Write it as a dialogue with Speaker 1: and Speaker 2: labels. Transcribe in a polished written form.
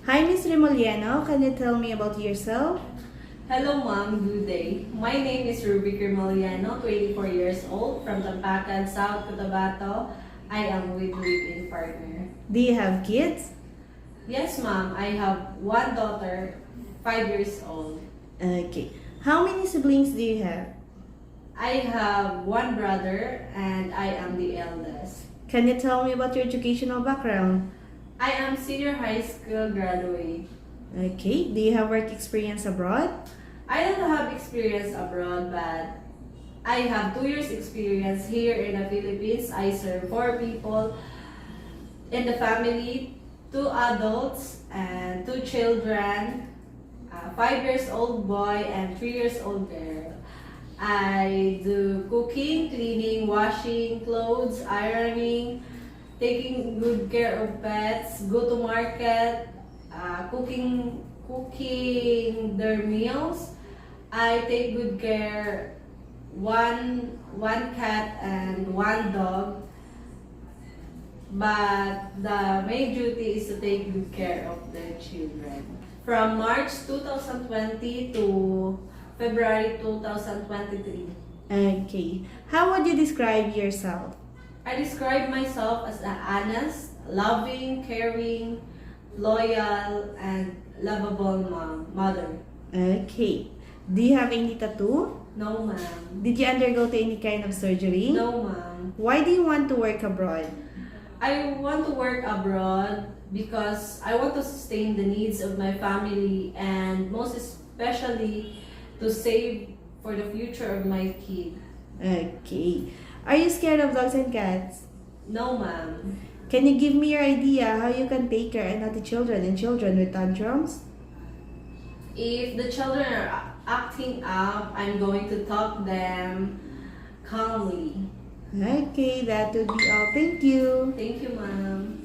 Speaker 1: Hi, Miss Remoliano. Can you tell me about yourself?
Speaker 2: Hello, ma'am. Good day. My name is Ruby Remoliano, 24 years old, from Tampacan, South Cotabato. I am with live-in partner.
Speaker 1: Do you have kids?
Speaker 2: Yes, ma'am. I have one daughter, 5 years old.
Speaker 1: Okay. How many siblings do you have?
Speaker 2: I have one brother, and I am the eldest.
Speaker 1: Can you tell me about your educational background?
Speaker 2: I am senior high school graduate.
Speaker 1: Okay. Do you have work experience abroad?
Speaker 2: I don't have experience abroad, but I have 2 years experience here in the Philippines. I serve 4 people in the family, 2 adults and 2 children, a 5 years old boy and 3 years old girl. I do cooking, cleaning, washing clothes, ironing, taking good care of pets, go to market, cooking their meals. I take good care one cat and one dog, but the main duty is to take good care of the children. From March 2020 to February 2023.
Speaker 1: Okay. How would you describe yourself?
Speaker 2: I describe myself as an honest, loving, caring, loyal, and lovable mother.
Speaker 1: Okay. Do you have any tattoo?
Speaker 2: No, ma'am.
Speaker 1: Did you undergo to any kind of surgery?
Speaker 2: No, ma'am.
Speaker 1: Why do you want to work abroad?
Speaker 2: I want to work abroad because I want to sustain the needs of my family and most especially to save for the future of my kid.
Speaker 1: Okay. Are you scared of dogs and cats?
Speaker 2: No, ma'am.
Speaker 1: Can you give me your idea how you can take care of naughty children and children with tantrums?
Speaker 2: If the children are acting up, I'm going to talk them calmly.
Speaker 1: Okay, that would be all. Thank you.
Speaker 2: Thank you, ma'am.